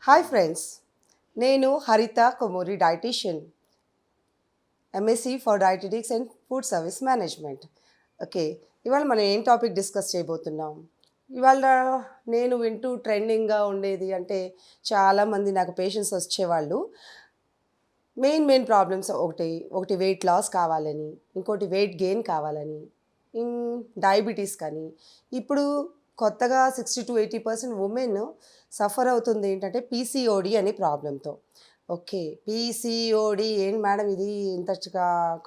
Hi friends, నేను Haritha Komuri dietitian, M Sc for dietetics and food service management. Okay, ఇవాళ మనం ఏం టాపిక్ డిస్కస్ చేయబోతున్నాం? ఇవాళ నేను వింటూ ట్రెండింగ్గా ఉండేది అంటే చాలామంది నాకు పేషెంట్స్ వచ్చేవాళ్ళు. మెయిన్ ప్రాబ్లమ్స్ ఒకటి వెయిట్ లాస్ కావాలని, ఇంకోటి వెయిట్ గెయిన్ కావాలని, డయాబెటీస్ కానీ. ఇప్పుడు కొత్తగా 60-80% ఉమెన్ సఫర్ అవుతుంది ఏంటంటే పీసీఓడి అనే ప్రాబ్లంతో. ఓకే, పీసీఓడి ఏంటి మేడం ఇది ఇంత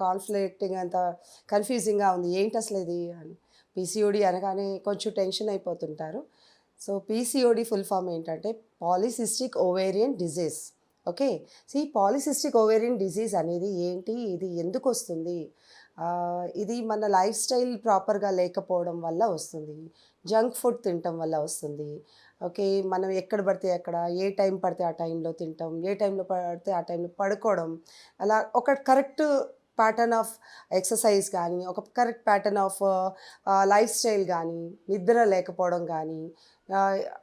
కాన్ఫ్లిక్టింగ్, అంత కన్ఫ్యూజింగ్గా ఉంది, ఏంటి అసలు ఇది అని. పీసీఓడి అనగానే కొంచెం టెన్షన్ అయిపోతుంటారు. సో పీసీఓడి ఫుల్ ఫామ్ ఏంటంటే polycystic ovarian disease. Okay, polycystic ovarian disease అనేది ఏంటి, ఇది ఎందుకు వస్తుంది? ఇది మన లైఫ్ స్టైల్ ప్రాపర్గా లేకపోవడం వల్ల వస్తుంది, జంక్ ఫుడ్ తినటం వల్ల వస్తుంది. ఓకే, మనం ఎక్కడ పడితే అక్కడ, ఏ టైం పడితే ఆ టైంలో తింటాం, ఏ టైంలో పడితే ఆ టైంలో పడుకోవడం, అలా ఒక కరెక్ట్ ప్యాటర్న్ ఆఫ్ ఎక్సర్సైజ్ కానీ, ఒక correct pattern of life style కానీ, నిద్ర లేకపోవడం కానీ.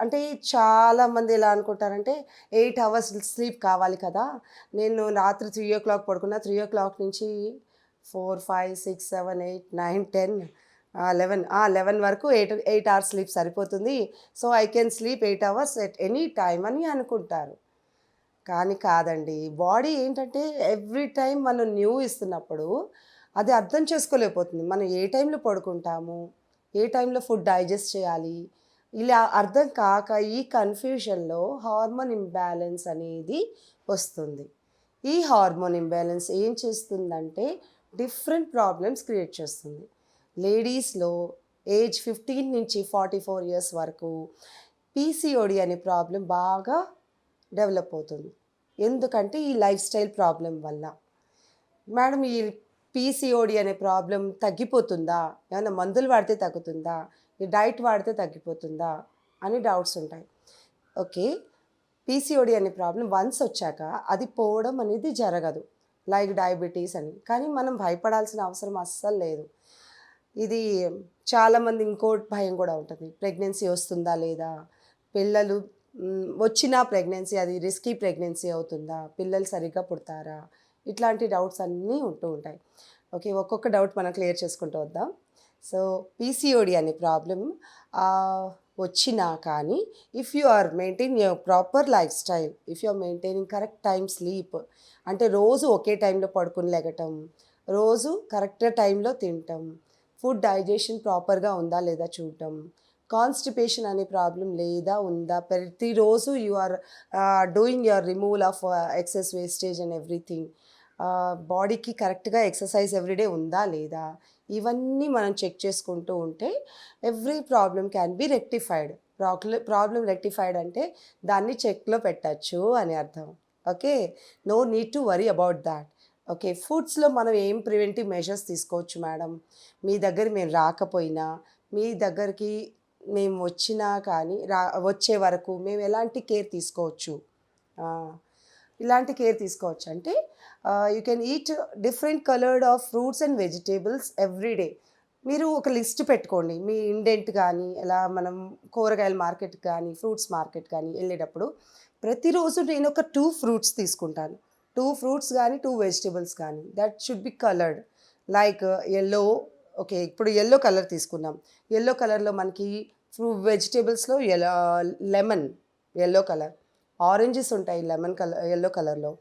అంటే చాలామంది ఎలా అనుకుంటారంటే 8 అవర్స్ స్లీప్ కావాలి కదా, నేను రాత్రి 3 o'clock పడుకున్నా, 3 o'clock నుంచి 4, 5, 6, 7, 8, 9, 10, 11 వరకు 8 hours స్లీప్ సరిపోతుంది. So I can sleep 8 hours at any time అని అనుకుంటారు. కానీ కాదండి, బాడీ ఏంటంటే ఎవ్రీ టైం మనం న్యూ ఇస్తున్నప్పుడు అది అర్థం చేసుకోలేకపోతుంది. మనం ఏ టైంలో పడుకుంటాము, ఏ టైంలో ఫుడ్ డైజెస్ట్ చేయాలి, ఇలా అర్థం కాక ఈ కన్ఫ్యూషన్లో హార్మోన్ ఇంబ్యాలెన్స్ అనేది వస్తుంది. ఈ హార్మోన్ ఇంబ్యాలెన్స్ ఏం చేస్తుందంటే డిఫరెంట్ ప్రాబ్లమ్స్ క్రియేట్ చేస్తుంది. లేడీస్లో ఏజ్ 15 నుంచి 44 ఇయర్స్ వరకు పీసీఓడి అనే ప్రాబ్లం బాగా డెవలప్ అవుతుంది. ఎందుకంటే ఈ లైఫ్ స్టైల్ ప్రాబ్లం వల్ల. మేడం, ఈ పీసీఓడి అనే ప్రాబ్లం తగ్గిపోతుందా, ఏమైనా మందులు వాడితే తగ్గుతుందా, ఈ డైట్ వాడితే తగ్గిపోతుందా అని డౌట్స్ ఉంటాయి. ఓకే, పీసీఓడి అనే ప్రాబ్లం వన్స్ వచ్చాక అది పోవడం అనేది జరగదు, లైక్ డయాబెటీస్ అని. కానీ మనం భయపడాల్సిన అవసరం అస్సలు లేదు. ఇది చాలామంది ఇంకో భయం కూడా ఉంటుంది, ప్రెగ్నెన్సీ వస్తుందా లేదా, పిల్లలు వచ్చిన ప్రెగ్నెన్సీ అది రిస్కీ ప్రెగ్నెన్సీ అవుతుందా, పిల్లలు సరిగ్గా పుడతారా, ఇట్లాంటి డౌట్స్ అన్నీ ఉంటూ ఉంటాయి. ఓకే, ఒక్కొక్క డౌట్ మనం క్లియర్ చేసుకుంటూ వద్దాం. సో పీసీఓడి అనే ప్రాబ్లం వచ్చినా కానీ if you are maintain your proper life style, if you are maintaining correct time sleep, అంటే రోజు ఒకే టైంలో పడుకుని లెగటం, రోజు కరెక్ట్ టైంలో తినటం, ఫుడ్ డైజెషన్ ప్రాపర్గా ఉందా లేదా చూడటం, కాన్స్టిపేషన్ అనే ప్రాబ్లం లేదా ఉందా, ప్రతిరోజు you are doing your removal of excess wastage and everything, బాడీకి కరెక్ట్గా ఎక్సర్సైజ్ ఎవ్రీడే ఉందా లేదా, ఇవన్నీ మనం చెక్ చేసుకుంటూ ఉంటే every problem can be rectified. Problem rectified అంటే దాన్ని చెక్లో పెట్టచ్చు అని అర్థం. Okay, no need to worry about that. Okay, ఫుడ్స్లో మనం ఏం ప్రివెంటివ్ మెజర్స్ తీసుకోవచ్చు మేడం? మీ దగ్గర మేము రాకపోయినా, మీ దగ్గరికి మేము వచ్చినా కానీ వచ్చే వరకు మేము ఎలాంటి కేర్ తీసుకోవచ్చు? ఇలాంటి కేర్ తీసుకోవచ్చు అంటే you can eat different coloured of fruits and vegetables every day. మీరు ఒక లిస్ట్ పెట్టుకోండి, మీ ఇండెంట్ కానీ, ఎలా మనం కూరగాయల మార్కెట్ కానీ, ఫ్రూట్స్ మార్కెట్ కానీ వెళ్ళేటప్పుడు ప్రతిరోజు నేను ఒక 2 ఫ్రూట్స్ తీసుకుంటాను, 2 ఫ్రూట్స్ కానీ 2 వెజిటేబుల్స్ కానీ. That should be coloured like yellow. Okay, ఇప్పుడు ఎల్లో కలర్ తీసుకున్నాం, ఎల్లో కలర్లో మనకి వెజిటేబుల్స్లో లెమన్ ఎల్లో కలర్, ఆరెంజెస్ ఉంటాయి లెమన్ కలర్ ఎల్లో కలర్లో,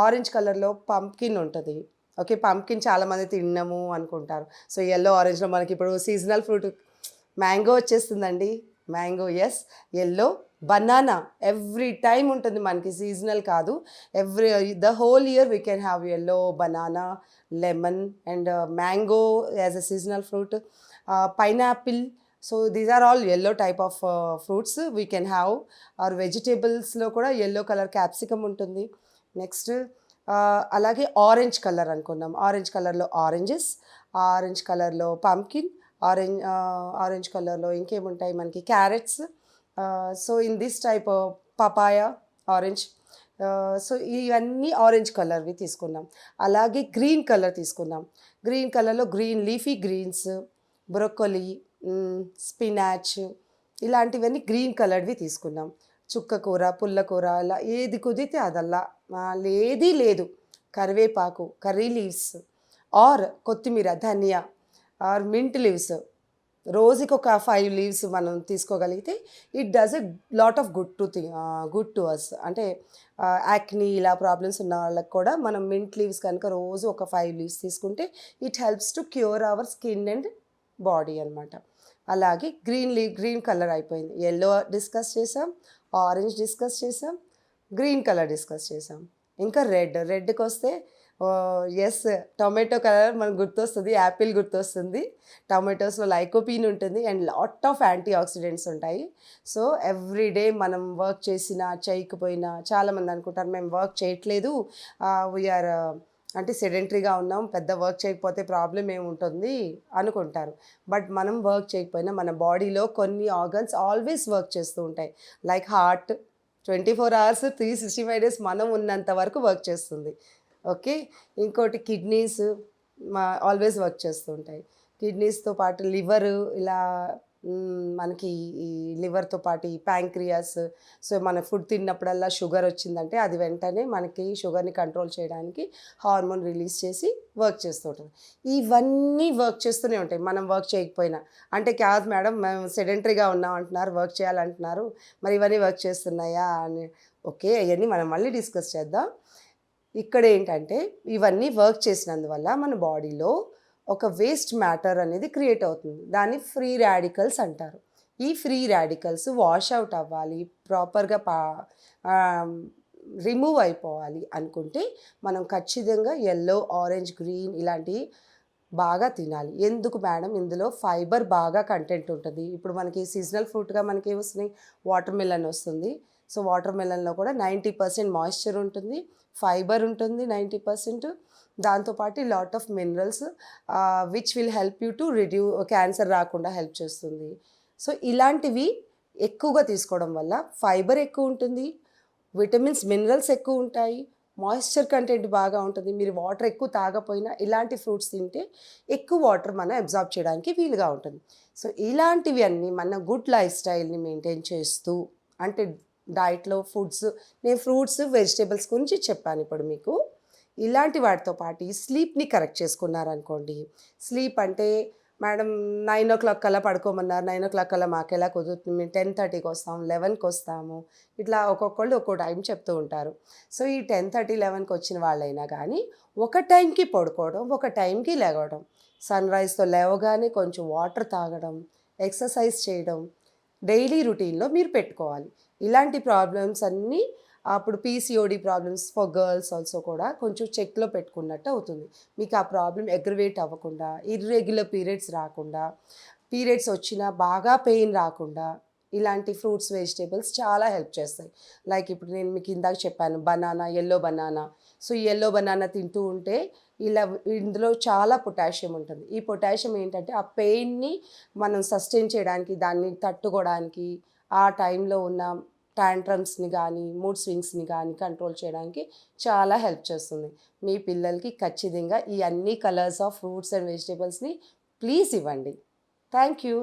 ఆరెంజ్ కలర్లో పంప్కిన్ ఉంటుంది. ఓకే, పంప్కిన్ చాలామంది తిన్నాము అనుకుంటారు. సో ఎల్లో ఆరెంజ్లో మనకి ఇప్పుడు సీజనల్ ఫ్రూట్ మ్యాంగో వచ్చేస్తుందండి, mango. Yes, yellow banana every time ఉంటుంది మనకి, సీజనల్ కాదు, the whole year we can have yellow banana, lemon and mango as a seasonal fruit, pineapple. So these are all yellow type of fruits we can have. Or వెజిటేబుల్స్లో కూడా yellow colour capsicum ఉంటుంది. Next అలాగే orange colour అనుకున్నాం, orange కలర్లో oranges, orange కలర్లో pumpkin, orange కలర్లో ఇంకేముంటాయి మనకి, carrots. So in this type papaya orange. So ఇవన్నీ ఆరెంజ్ కలర్వి తీసుకున్నాం. అలాగే గ్రీన్ కలర్ తీసుకున్నాం, గ్రీన్ కలర్లో green leafy greens, broccoli, spinach, ఇలాంటివన్నీ గ్రీన్ కలర్వి తీసుకున్నాం. చుక్క కూర, పుల్ల కూర అలా ఏది కుదిరితే అదల్లా. ఏదీ లేదు. కరివేపాకు, కర్రీ లీవ్స్ ఆర్ కొత్తిమీర, ధనియా ఆర్ మింట్ లీవ్స్ రోజుకొక 5 లీవ్స్ మనం తీసుకోగలిగితే it does a lot of good to us. అంటే యాక్నీ ఇలా ప్రాబ్లమ్స్ ఉన్న వాళ్ళకి కూడా మనం మింట్ లీవ్స్ కనుక రోజు ఒక 5 లీవ్స్ తీసుకుంటే it helps to cure our skin and body అనమాట. అలాగే గ్రీన్ కలర్ అయిపోయింది. యెల్లో డిస్కస్ చేసాం, ఆరెంజ్ డిస్కస్ చేసాం, గ్రీన్ కలర్ డిస్కస్ చేసాం. ఇంకా రెడ్కి వస్తే ఎస్, టొమాటో కలర్ మనకు గుర్తొస్తుంది, యాపిల్ గుర్తొస్తుంది. టొమాటోస్లో లైకోపీన్ ఉంటుంది and lot of antioxidants ఉంటాయి. సో ఎవ్రీడే మనం వర్క్ చేసినా చేయకపోయినా చాలామంది అనుకుంటారు మేము వర్క్ చేయట్లేదు, వీఆర్ అంటే సెడెంటరీగా ఉన్నాం, పెద్ద వర్క్ చేయకపోతే ప్రాబ్లం ఏముంటుంది అనుకుంటారు. బట్ మనం వర్క్ చేయకపోయినా మన బాడీలో కొన్ని ఆర్గన్స్ ఆల్వేస్ వర్క్ చేస్తూ ఉంటాయి. లైక్ హార్ట్ 24 hours 365 days మనం ఉన్నంత వరకు వర్క్ చేస్తుంది. ఓకే, ఇంకోటి కిడ్నీస్ ఆల్వేస్ వర్క్ చేస్తూ ఉంటాయి. కిడ్నీస్తో పాటు లివరు ఇలా మనకి ఈ లివర్తో పాటు ఈ ప్యాంక్రియాస్. సో మన ఫుడ్ తిన్నప్పుడల్లా షుగర్ వచ్చిందంటే అది వెంటనే మనకి షుగర్ని కంట్రోల్ చేయడానికి హార్మోన్ రిలీజ్ చేసి వర్క్ చేస్తూ ఉంటుంది. ఇవన్నీ వర్క్ చేస్తూనే ఉంటాయి మనం వర్క్ చేయకపోయినా. అంటే కాదు మేడం మేము సెడెంటరీగా ఉన్నాం అంటున్నారు, వర్క్ చేయాలంటున్నారు, మరి ఇవన్నీ వర్క్ చేస్తున్నాయా అని. ఓకే, అవన్నీ మనం మళ్ళీ డిస్కస్ చేద్దాం. ఇక్కడ ఏంటంటే ఇవన్నీ వర్క్ చేసినందువల్ల మన బాడీలో ఒక వేస్ట్ మ్యాటర్ అనేది క్రియేట్ అవుతుంది. దాన్ని ఫ్రీ రాడికల్స్ అంటారు. ఈ ఫ్రీ రాడికల్స్ వాష్ అవుట్ అవ్వాలి, ప్రాపర్గా రిమూవ్ అయిపోవాలి అనుకుంటే మనం ఖచ్చితంగా యెల్లో, ఆరెంజ్, గ్రీన్ ఇలాంటివి బాగా తినాలి. ఎందుకు మేడం? ఇందులో ఫైబర్ బాగా కంటెంట్ ఉంటుంది. ఇప్పుడు మనకి సీజనల్ ఫ్రూట్గా మనకి వస్తున్నాయి, వాటర్ మిలన్ వస్తుంది. సో వాటర్ మిలన్లో కూడా 90% మాయిశ్చర్ ఉంటుంది, ఫైబర్ ఉంటుంది 90%, దాంతోపాటు lot of minerals which will help you to cancer రాకుండా హెల్ప్ చేస్తుంది. సో ఇలాంటివి ఎక్కువగా తీసుకోవడం వల్ల ఫైబర్ ఎక్కువ ఉంటుంది, విటమిన్స్, మినరల్స్ ఎక్కువ ఉంటాయి, మాయిశ్చర్ కంటెంట్ బాగా ఉంటుంది. మీరు వాటర్ ఎక్కువ తాగపోయినా ఇలాంటి ఫ్రూట్స్ తింటే ఎక్కువ వాటర్ మనం అబ్జార్బ్ చేయడానికి వీలుగా ఉంటుంది. సో ఇలాంటివి అన్నీ మన గుడ్ లైఫ్ స్టైల్ని మెయింటైన్ చేస్తూ, అంటే డైట్లో నేను ఫ్రూట్స్, వెజిటేబుల్స్ గురించి చెప్పాను ఇప్పుడు మీకు. ఇలాంటి వాటితో పాటు స్లీప్ని కరెక్ట్ చేసుకున్నారనుకోండి. స్లీప్ అంటే మేడం 9 o'clock కల్లా పడుకోమన్నారు, 9 o'clock కల్లా మాకెలా కుదురుతుంది, మేము 10:30కి వస్తాము, 11కి వస్తాము, ఇట్లా ఒక్కొక్కళ్ళు ఒక్కో టైం చెప్తూ ఉంటారు. సో ఈ 10:30, 11కి వచ్చిన వాళ్ళైనా కానీ ఒక టైంకి పడుకోవడం, ఒక టైంకి లేవడం, సన్రైజ్తో లేవగానే కొంచెం వాటర్ తాగడం, ఎక్సర్సైజ్ చేయడం డైలీ రొటీన్లో మీరు పెట్టుకోవాలి. ఇలాంటి ప్రాబ్లమ్స్ అన్నీ అప్పుడు PCOD problems for girls also కూడా కొంచెం చెక్లో పెట్టుకున్నట్టు అవుతుంది. మీకు ఆ ప్రాబ్లం అగ్రవేట్ అవ్వకుండా, ఇర్రెగ్యులర్ పీరియడ్స్ రాకుండా, పీరియడ్స్ వచ్చినా బాగా పెయిన్ రాకుండా ఇలాంటి ఫ్రూట్స్, వెజిటేబుల్స్ చాలా హెల్ప్ చేస్తాయి. లైక్ ఇప్పుడు నేను మీకు ఇందాక చెప్పాను బనానా, యెల్లో బనానా. సో ఈ యెల్లో బనానా తింటూ ఉంటే ఇందులో చాలా పొటాషియం ఉంటుంది. ఈ పొటాషియం ఏంటంటే ఆ పెయిన్ని మనం సస్టైన్ చేయడానికి, దాన్ని తట్టుకోవడానికి, ఆ టైంలో ఉన్న టాంట్రమ్స్ని కానీ, మూడ్ స్వింగ్స్ని కానీ కంట్రోల్ చేయడానికి చాలా హెల్ప్ చేస్తుంది. మీ పిల్లలకి ఖచ్చితంగా ఈ అన్ని కలర్స్ ఆఫ్ ఫ్రూట్స్ అండ్ వెజిటేబుల్స్ని ప్లీజ్ ఇవ్వండి. Thank you.